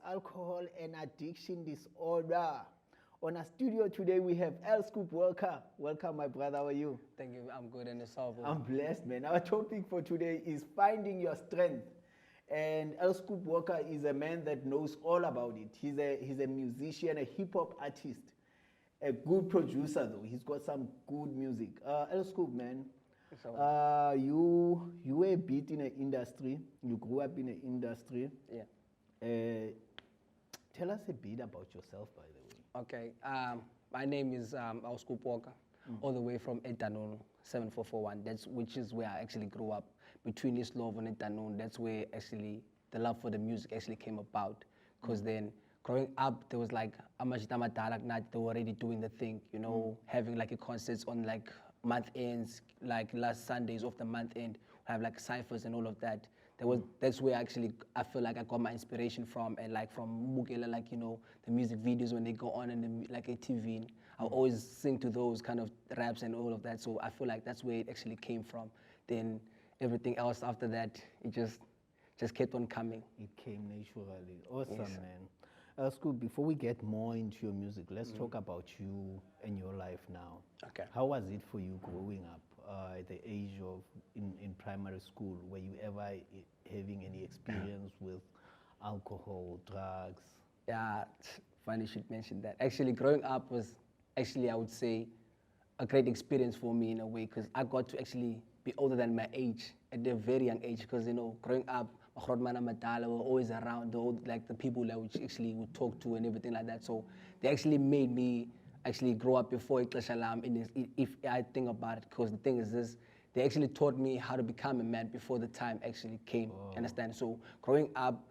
alcohol and addiction disorder. On our studio today, we have L. Scoop Walker. Welcome, my brother. How are you? Thank you. I'm good and yourself. I'm blessed, man. Our topic for today is finding your strength. And L. Scoop Walker is a man that knows all about it. He's a musician, a hip hop artist, a good producer though. He's got some good music. L. Scoop, man. You were a bit in the industry. You grew up in the industry. Yeah. Tell us a bit about yourself, by the way. Okay. My name is L. Scoop Walker, all the way from Etanol 7441. Which is where I actually grew up, between East Love and Etanol. That's where actually the love for the music actually came about. Because then growing up, there was like Amajita Madalak night. They were already doing the thing, you know, having like a concerts on like month ends, like last Sundays of the month end, have like ciphers and all of that. That's where actually I feel like I got my inspiration from, and like from Mugela, like, you know, the music videos when they go on in like a TV. I always sing to those kind of raps and all of that. So I feel like that's where it actually came from. Then everything else after that, it just kept on coming. It came naturally. Awesome, Yes. man. Scoop, before we get more into your music, let's talk about you and your life now. Okay. How was it for you growing up at the age of in primary school? Were you ever having any experience with alcohol, drugs? Yeah, funny you should mention that. Actually, growing up was actually, I would say, a great experience for me in a way, because I got to actually be older than my age at a very young age. Because, you know, growing up, Makhrodmana Madala were always around, like the people that we actually would talk to and everything like that. So they actually made me actually grow up before Iklashalam, if I think about it. Because the thing is this, they actually taught me how to become a man before the time actually came. Understand? So growing up,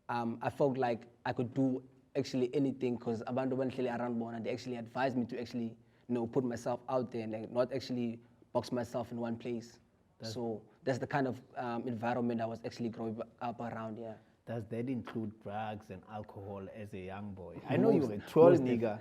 I felt like I could do actually anything, because Abandu Banhlele around Bona, they actually advised me to actually, you know, put myself out there and like, not actually box myself in one place. So that's the kind of environment I was actually growing up around, yeah. Does that include drugs and alcohol as a young boy? I know you're a troll nigga.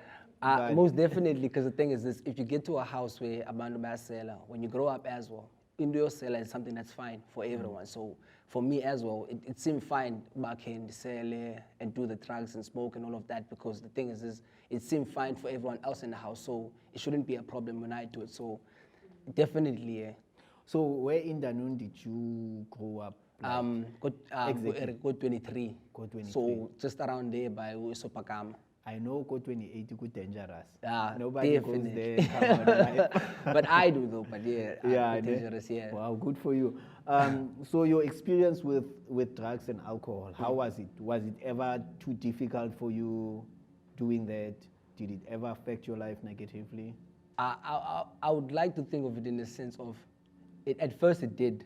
Most definitely, because the thing is this, if you get to a house where Abandu Basela, when you grow up as well, indoor cellar is something that's fine for everyone. So for me as well, it seemed fine back in the cellar and do the drugs and smoke and all of that, because the thing is this, it seemed fine for everyone else in the house. So it shouldn't be a problem when I do it. So definitely, yeah. So where in Danun did you grow up? Exactly. Go 23. Go 23. So just around there by Usopakam. I know go 28 is dangerous. Nobody definitely goes there. But I do though, but yeah, dangerous, yeah. Wow, good for you. So your experience with drugs and alcohol, how was it? Was it ever too difficult for you doing that? Did it ever affect your life negatively? I would like to think of it in the sense of, at first it did,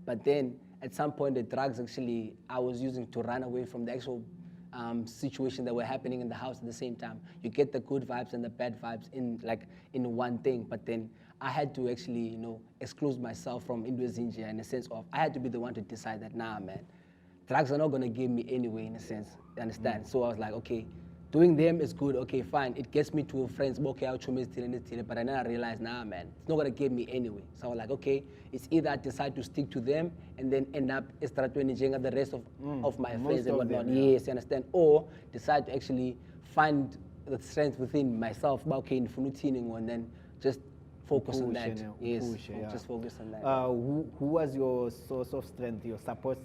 but then at some point the drugs actually I was using to run away from the actual situation that were happening in the house at the same time. You get the good vibes and the bad vibes in one thing, but then I had to actually, you know, exclude myself from Indonesia in the sense of I had to be the one to decide that, nah, man, drugs are not gonna give me anyway, in a sense. You understand? So I was like, okay, doing them is good, okay, fine. It gets me to friends, okay, I'll but then I realized, nah, man, it's not gonna get me anyway. So I was like, okay, it's either I decide to stick to them and then end up extracting the rest of my friends and whatnot. Them, yeah. Yes, you understand? Or decide to actually find the strength within myself, okay, and then just focus on that. Just focus on that. Who was your source of strength, your support?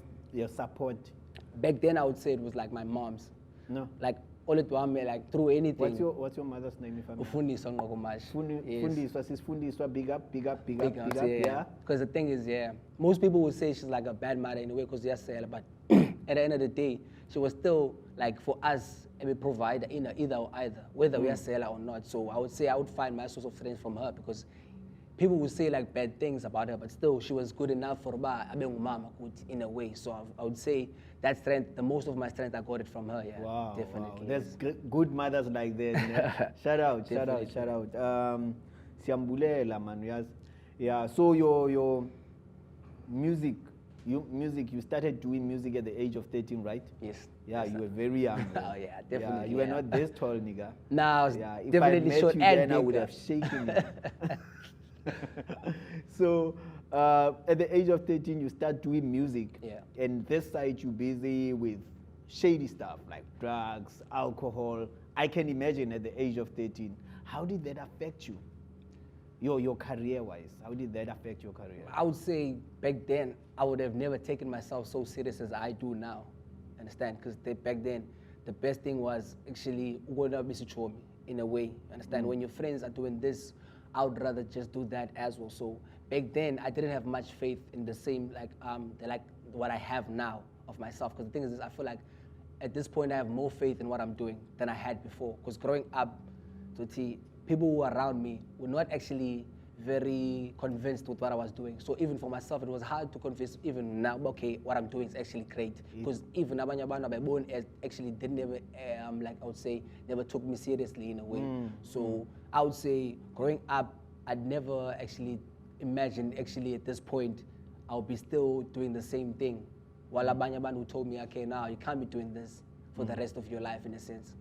Back then, I would say it was like my mom's. No. Like, all it was me, like through anything. What's your mother's name, if I may? Ufundiswa Ngokumash. Fundiswa, big up, yeah. Because the thing is, yeah, most people would say she's like a bad mother in a way because they're seller, but at the end of the day, she was still like for us a provider in either or either, whether we are seller or not. So I would say I would find my source of strength from her, because people would say like bad things about her, but still she was good enough for mama in a way. So I would say that strength, the most of my strength, I got it from her. Yeah, wow, definitely. Wow. There's good mothers like that. Yeah. shout out. Siambulela, man. Yes. Yeah. So your music, you started doing music at the age of 13, right? Yes. Yeah, yes, you were very young. Oh yeah, definitely. Yeah, you were not this tall, nigga. No, I was yeah, if definitely I short met you and then, bigger. I would have shaken you. So at the age of 13, you start doing music. Yeah. And this side, you're busy with shady stuff like drugs, alcohol. I can imagine at the age of 13. How did that affect you? Your career-wise, how did that affect your career? I would say back then, I would have never taken myself so serious as I do now. Understand? Because back then, the best thing was actually in a way. Understand? When your friends are doing this, I would rather just do that as well. So back then, I didn't have much faith in the same like what I have now of myself. Because the thing is, I feel like at this point, I have more faith in what I'm doing than I had before. Because growing up, people who were around me were not actually very convinced with what I was doing. So even for myself, it was hard to convince even now, okay, what I'm doing is actually great. Because even abanye abantu ababona actually didn't ever, like I would say, never took me seriously in a way. So I would say growing up, I'd never actually imagined actually at this point, I'll be still doing the same thing. While abanye abantu told me, okay, now you can't be doing this for the rest of your life in a sense.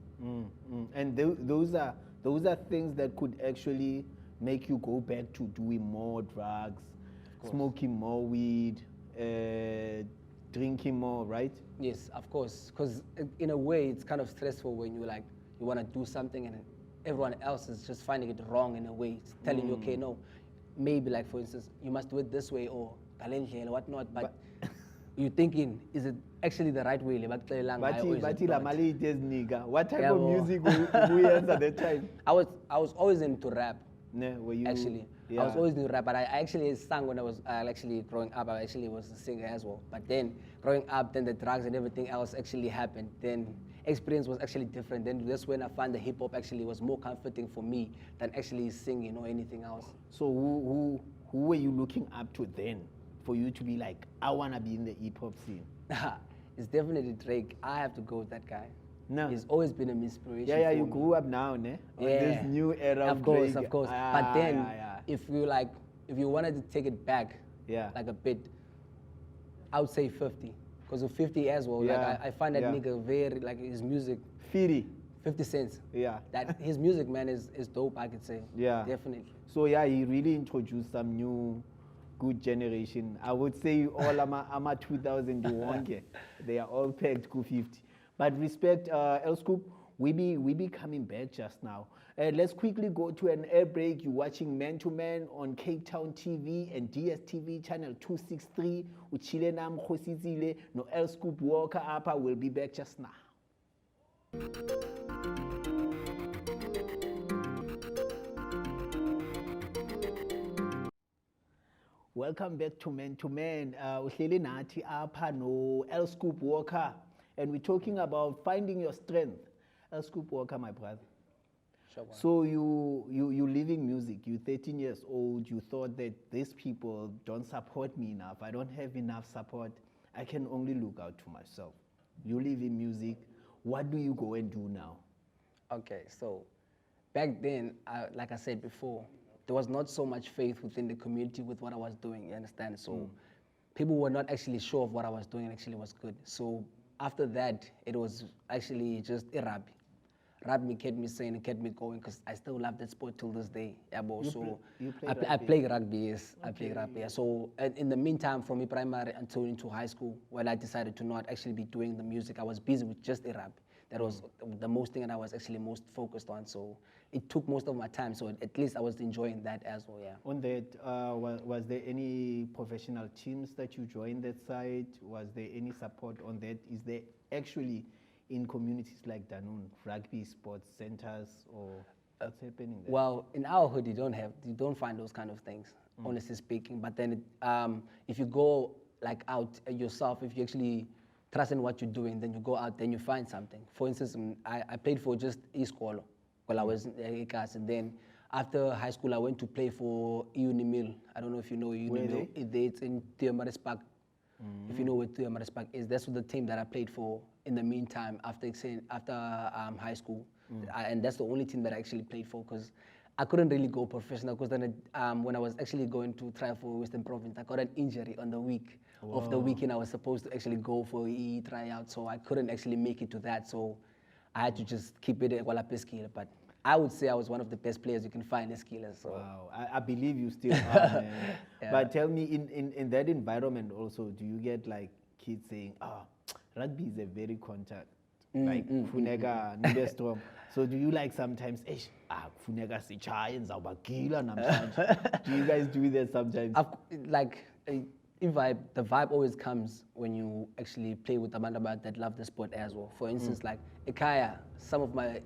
And those are things that could actually make you go back to doing more drugs, smoking more weed, drinking more, right? Yes, of course. Because in a way, it's kind of stressful when you want to do something and everyone else is just finding it wrong in a way. It's telling you, okay, no, maybe like for instance, you must do it this way or kalendlela or whatnot. But you're thinking, is it actually the right way? What type of music we answer that time? I was always into rap. Were you, actually, I was always into rap, but I actually sang when I was actually growing up. I actually was a singer as well. But then growing up, then the drugs and everything else actually happened. Then experience was actually different. Then that's when I found the hip hop actually was more comforting for me than actually singing or anything else. So who were you looking up to then for you to be like, I wanna be in the hip hop scene? It's definitely Drake. I have to go with that guy. No. He's always been an inspiration. Yeah, for you me. grew up now, ne? On this new era of course, Drake. of course. But then, if you wanted to take it back, like a bit, I would say 50, because with 50 as well, like I find that nigga very like his music. 50 cents. Yeah. That his music, man, is dope. I could say. Yeah. Definitely. So yeah, he really introduced some new good generation. I would say all ama 2000 wonke. They are all pegged to 50. But respect, L-Scoop, we be coming back just now. Let's quickly go to an air break. You're watching Man to Man on Cape Town TV and DSTV channel 263. Uchile nam Kgositsile no L-Scoop Walker Upper. We'll be back just now. Welcome back to Man to Man. Uhleli nathi apha no L-Scoop Walker. And we're talking about finding your strength. L-Scoop Walker, my brother. Sure. So you living music. You're 13 years old. You thought that these people don't support me enough. I don't have enough support. I can only look out to myself. You live in music. What do you go and do now? Okay, so back then, like I said before, there was not so much faith within the community with what I was doing. You understand? So people were not actually sure of what I was doing and actually was good. So after that, it was actually just a rugby. Rugby kept me sane and kept me going because I still love that sport till this day. Yeah, I play rugby, yes. Okay. I play rugby. Yeah. So in the meantime, from primary until into high school, when I decided to not actually be doing the music, I was busy with just a rugby. That was the most thing that I was actually most focused on. So it took most of my time. So at least I was enjoying that as well, yeah. On that, was there any professional teams that you joined that side? Was there any support on that? Is there actually in communities like Danun, rugby sports centers, or what's happening there? Well, in our hood, you don't find those kind of things, honestly speaking. But then if you go like out yourself, if you actually trust in what you're doing, then you go out, then you find something. For instance, I played for just Iskolo while I was in class, and then after high school, I went to play for Unimil. I don't know if you know Unimil. It's in Theomarispak. If you know where Theomarispak is, that's the team that I played for in the meantime after high school. And that's the only team that I actually played for because I couldn't really go professional because then when I was actually going to try for Western Province, I got an injury on the week. Of the weekend I was supposed to actually go for a tryout, so I couldn't actually make it to that, so I had to just keep it at Walapeski. But I would say I was one of the best players you can find in Skillers. So. Wow, I believe you still are, man. Yeah. But tell me, in that environment also, do you get like kids saying, rugby is a very contact. Like funeka nibe strong. So do you like sometimes funeka sichaye ngizawubagila namhlanje? Do you guys do that sometimes? The vibe always comes when you actually play with abantu that love the sport as well. For instance, like Ekaya, some of my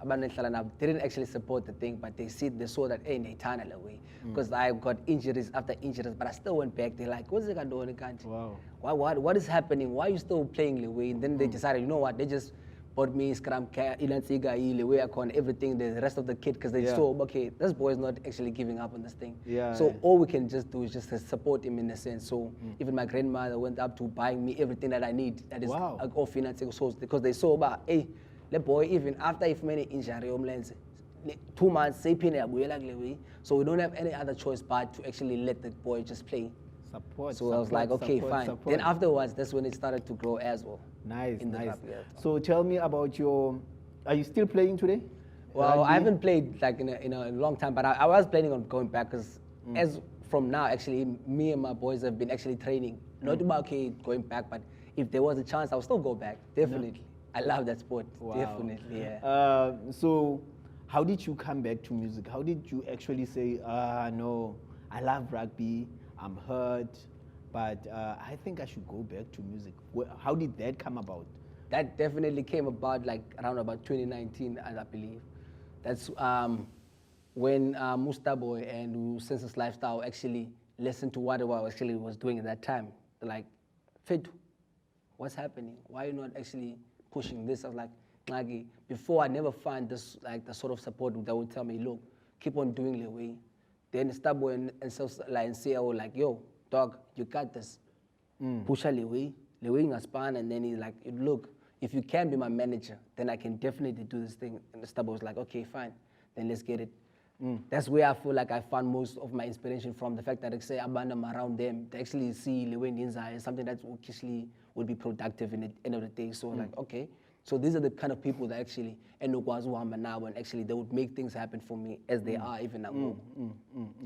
abantu didn't actually support the thing, but they saw that hey, they away because I got injuries after injuries, but I still went back. They're like, what's it doing? Wow. What is happening? Why are you still playing Lewe? And then they decided, you know what? They just bought me scrum Lewe, everything, the rest of the kit, because they saw, okay, this boy is not actually giving up on this thing. So all we can just do is just support him in a sense. So even my grandmother went up to buying me everything that I need. That is all financial source, because they saw about, hey, the boy, even after if many injury, 2 months, so we don't have any other choice but to actually let the boy just play. So I was like, okay, fine. Then afterwards, that's when it started to grow as well. Nice. So tell me about are you still playing today? Well, I haven't played like in a long time, but I was planning on going back because as from now, actually, me and my boys have been actually training. Not about going back, but if there was a chance, I'll still go back. Definitely. I love that sport. Wow. Definitely, yeah. So how did you come back to music? How did you actually say, no, I love rugby, I'm hurt, but I think I should go back to music? How did that come about? That definitely came about like around about 2019, I believe. That's when Mustaboy and Census Lifestyle actually listened to what I actually was doing at that time. They're like, Fit, what's happening? Why are you not actually pushing this? I was like, Ngagi, before I never find this, like the sort of support that would tell me, look, keep on doing the way. Then Starboy and CAO like, yo, dog, you got this. Push a Lewe Ngaspan, and then he's like, look, if you can be my manager, then I can definitely do this thing. And Starboy was like, okay, fine, then let's get it. That's where I feel like I found most of my inspiration from, the fact that I say Abandam around them, to actually see Lewe Ninza as something that actually would be productive in the end of the day. So like, okay. So these are the kind of people that actually now, and actually they would make things happen for me as they are even now.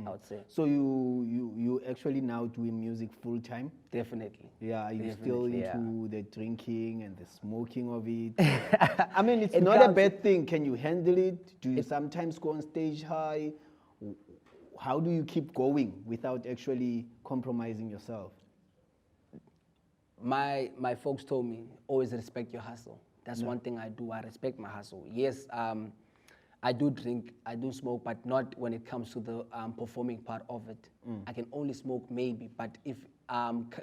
I would say. So you actually now doing music full time? Definitely. Yeah, are you still into the drinking and the smoking of it? I mean, it's not a bad thing. Can you handle it? Do you sometimes go on stage high? How do you keep going without actually compromising yourself? My folks told me, always respect your hustle. That's one thing I do. I respect my hustle. Yes, I do drink, I do smoke, but not when it comes to the performing part of it. I can only smoke maybe, but if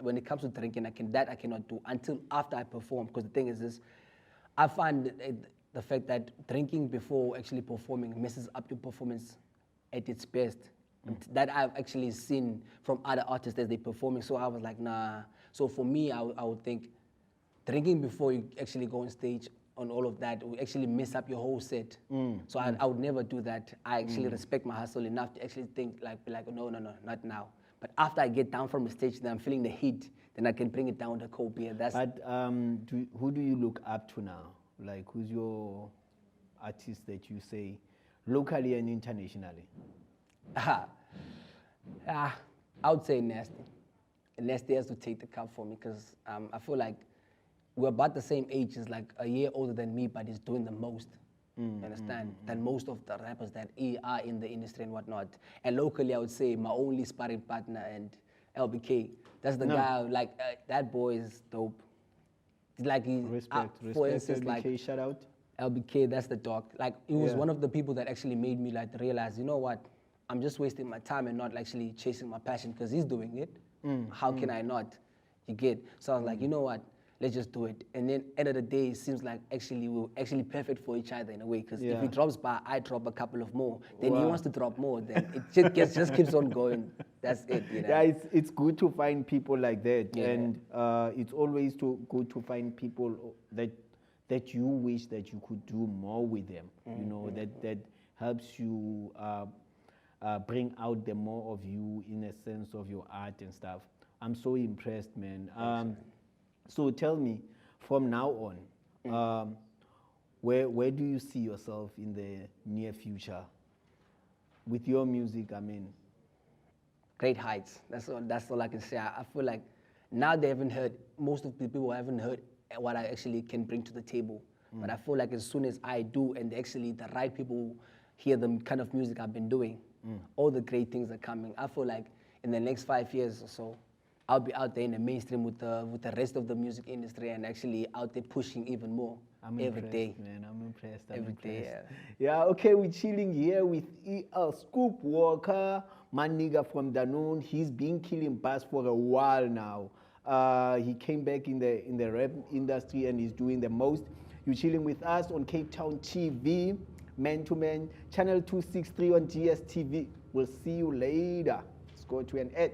when it comes to drinking, I cannot do until after I perform. Because the thing is this, I find the fact that drinking before actually performing messes up your performance at its best. That I've actually seen from other artists as they're performing. So I was like, nah. So for me, I would think, drinking before you actually go on stage on all of that will actually mess up your whole set. So I would never do that. I actually respect my hustle enough to actually think no, not now. But after I get down from the stage, then I'm feeling the heat, then I can bring it down with a cold beer. Who do you look up to now? Like, who's your artist that you say locally and internationally? I would say Nasty. Nasty has to take the cup for me because I feel like we're about the same age. He's like a year older than me, but he's doing the most. You understand? Than most of the rappers that are in the industry and whatnot. And locally, I would say my only sparring partner and LBK. That's the guy. Like that boy is dope. Like respect. For instance, LBK, like shout out. LBK, that's the dog. Like he was one of the people that actually made me like realize, you know what? I'm just wasting my time and not actually chasing my passion because he's doing it. How can I not? You get? So I was like, you know what? Let's just do it. And then end of the day, it seems like actually we're actually perfect for each other in a way. Because if he drops by, I drop a couple of more. Then he wants to drop more. Then it just keeps on going. That's it. You know? Yeah, it's good to find people like that. Yeah. And it's always good to find people that you wish that you could do more with them. You know, that helps you bring out the more of you in a sense of your art and stuff. I'm so impressed, man. So tell me, from now on, where do you see yourself in the near future with your music? I mean, great heights. That's all I can say. I feel like now they haven't heard, most of the people haven't heard what I actually can bring to the table. But I feel like as soon as I do, and actually the right people hear the kind of music I've been doing, all the great things are coming. I feel like in the next 5 years or so, I'll be out there in the mainstream with the rest of the music industry and actually out there pushing even more every day. Man. I'm impressed. Every day, Yeah, okay, we're chilling here with Scoop Walker, my nigga from Danone. He's been killing bass for a while now. He came back in the rap industry and he's doing the most. You're chilling with us on Cape Town TV, Man to Man, channel 263 on GSTV. We'll see you later. Let's go to an ad.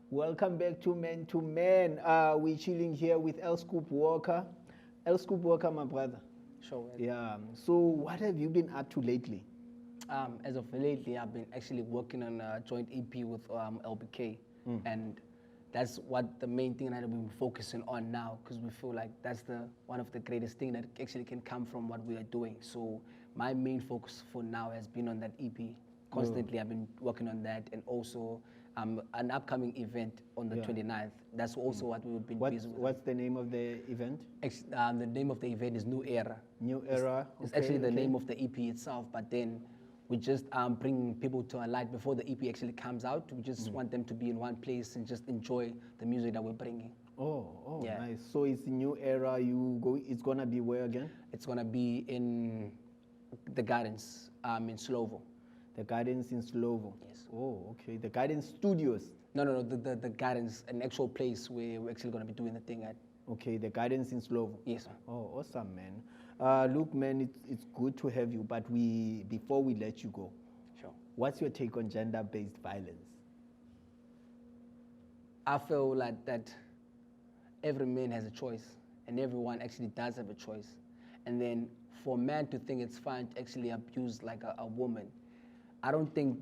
Welcome back to Man to Man. We're chilling here with Scoop Walker. Scoop Walker, my brother. Sure. Yeah. So, what have you been up to lately? As of lately, I've been actually working on a joint EP with LBK, and that's what the main thing that we've been focusing on now, because we feel like that's one of the greatest things that actually can come from what we are doing. So my main focus for now has been on that EP. Constantly, I've been working on that, and also an upcoming event on the 29th. That's also what we've been busy with. What's the name of the event? The name of the event is New Era. New Era. It's actually the name of the EP itself, but then we just bring people to a light before the EP actually comes out. We just want them to be in one place and just enjoy the music that we're bringing. Oh, yeah. Nice. So it's a New Era. It's gonna be where again? It's gonna be in the Gardens, in Slovo. The Gardens in Slovo. Yes. Oh, okay. The Gardens Studios. No. The Gardens, an actual place where we're actually gonna be doing the thing at. Okay, the Gardens in Slovo. Yes, sir. Oh, awesome, man. Look, man, it's good to have you, but before we let you go, sure. What's your take on gender-based violence? I feel like that every man has a choice, and everyone actually does have a choice. And then for a man to think it's fine to actually abuse like a woman, I don't think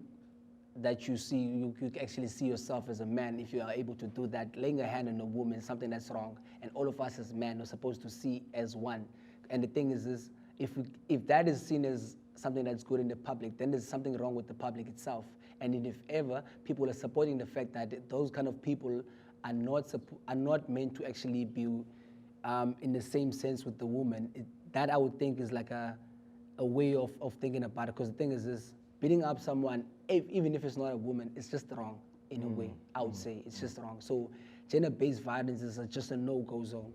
that you actually see yourself as a man if you are able to do that. Laying a hand on a woman is something that's wrong, and all of us as men are supposed to see as one. And the thing is if that is seen as something that's good in the public, then there's something wrong with the public itself. And if ever people are supporting the fact that those kind of people are not meant to actually be in the same sense with the woman, that I would think is like a way of thinking about it. Because the thing is beating up someone, even if it's not a woman, it's just wrong in a way. I would say it's just wrong. So gender-based violence is just a no-go zone.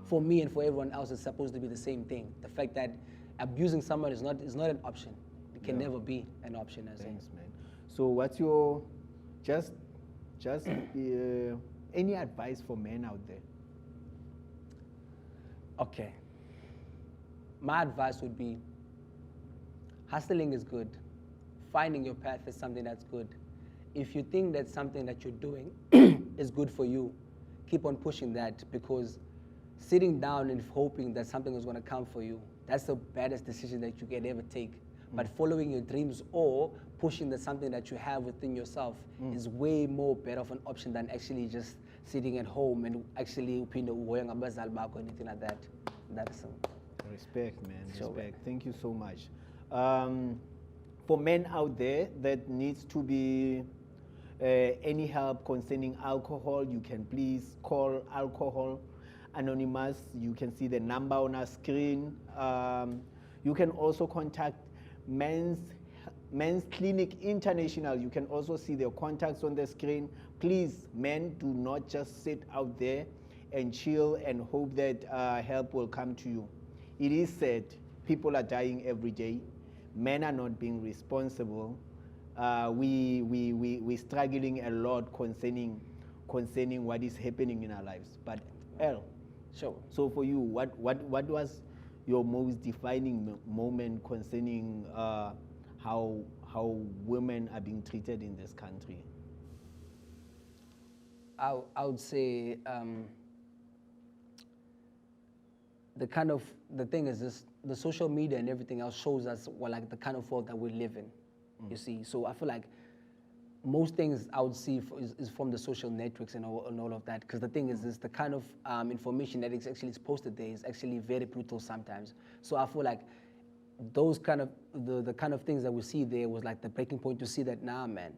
For me and for everyone else, it's supposed to be the same thing. The fact that abusing someone is not an option. It can never be an option. Thanks, man. So what's your just any advice for men out there? Okay. My advice would be, hustling is good. Finding your path is something that's good. If you think that something that you're doing is good for you, keep on pushing that, because sitting down and hoping that something is going to come for you, that's the baddest decision that you can ever take. But following your dreams or pushing something that you have within yourself is way more better of an option than actually just sitting at home and actually going or anything like that. That's Respect, man. Sure. Respect. Thank you so much. For men out there that needs to be any help concerning alcohol, you can please call Alcohol Anonymous. You can see the number on our screen. You can also contact Men's Clinic International. You can also see their contacts on the screen. Please, men, do not just sit out there and chill and hope that help will come to you. It is said people are dying every day. Men are not being responsible. We're struggling a lot concerning what is happening in our lives. But El, sure. So for you, what was your most defining moment concerning how women are being treated in this country? I would say the thing is this: the social media and everything else shows us like the kind of world that we live in. You see, so I feel like most things I would see is from the social networks and all of that. Because the thing is the kind of information that is actually posted there is actually very brutal sometimes. So I feel like those kind of the kind of things that we see there was like the breaking point to see that, nah, man,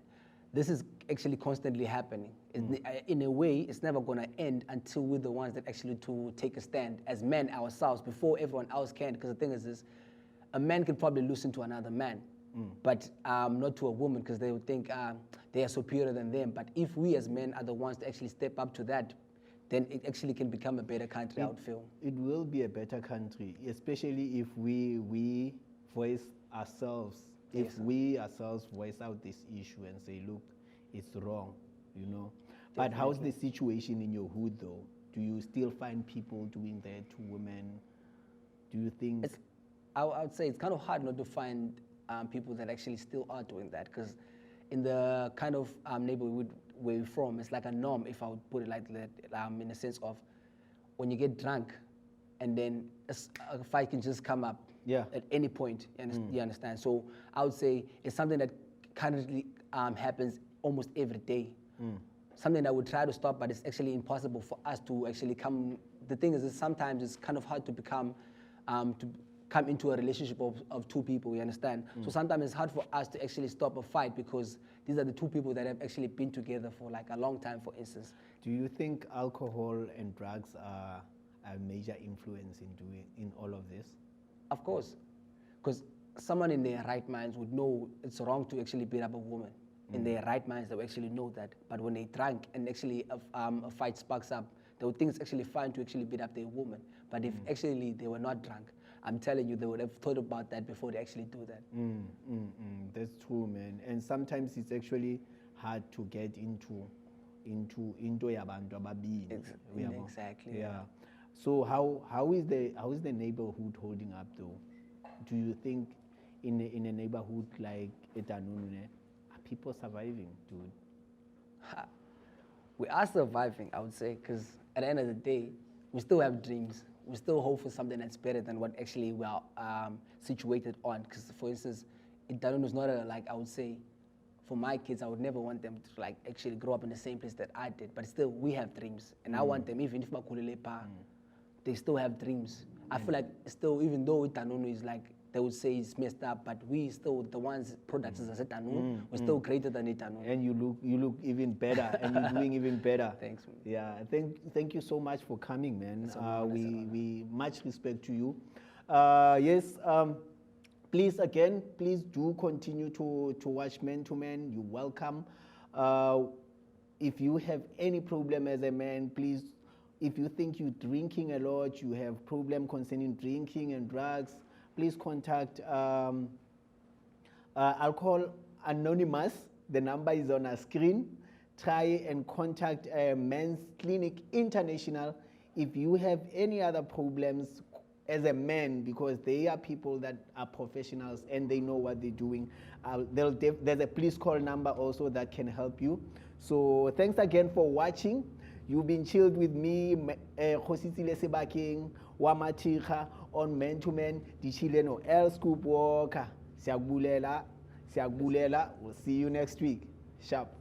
this is actually constantly happening. In a way, it's never going to end until we're the ones that actually to take a stand as men ourselves before everyone else can. Because the thing is this, a man can probably listen to another man, but not to a woman, because they would think they are superior than them. But if we as men are the ones to actually step up to that, then it actually can become a better country, I would feel. It will be a better country, especially if we voice ourselves. If we ourselves voice out this issue and say, look, it's wrong, you know. But how's the situation in your hood, though? Do you still find people doing that to women? Do you think... I would say it's kind of hard not to find people that actually still are doing that, because in the kind of neighborhood where we're from, it's like a norm, if I would put it like that, in the sense of when you get drunk and then a fight can just come up at any point, you understand? So I would say it's something that currently happens almost every day. Something that we try to stop, but it's actually impossible for us to actually come. The thing is that sometimes it's kind of hard to come into a relationship of two people, you understand? So sometimes it's hard for us to actually stop a fight because these are the two people that have actually been together for like a long time, for instance. Do you think alcohol and drugs are a major influence in all of this? Of course, because someone in their right minds would know it's wrong to actually beat up a woman. In their right minds, they will actually know that. But when they drunk and actually a fight sparks up, they would think it's actually fine to actually beat up their woman. But if actually they were not drunk, I'm telling you, they would have thought about that before they actually do that. That's true, man. And sometimes it's actually hard to get into yabantu ababili. Exactly. Yeah. So how is the neighborhood holding up, though? Do you think in a neighborhood like Etanune, are people surviving, dude? We are surviving, I would say, because at the end of the day, we still have dreams. We still hope for something that's better than what actually we are situated on. Because, for instance, Itanunu is not I would say, for my kids, I would never want them to actually grow up in the same place that I did. But still, we have dreams, and I want them, even if they still have dreams. I feel like still, even though Itanunu is they would say it's messed up, but we still, the ones products as Itanunu, we're still greater than Itanunu. And you look even better, and you're doing even better. Thanks, man. Yeah, thank you so much for coming, man. We much respect to you. Yes, please do continue to watch Men to Men. You're welcome. If you have any problem as a man, please, if you think you're drinking a lot, you have problem concerning drinking and drugs, please contact Alcohol Anonymous. The number is on our screen. Try and contact Men's Clinic International if you have any other problems as a man, because they are people that are professionals and they know what they're doing. There's a please call number also that can help you. So thanks again for watching. You've been chilled with me, Kgositsile Sebakeng, Wamatikha, on Men to Men, Dichile no L Scoop Walker. Siyakubulela. We'll see you next week. Sharp.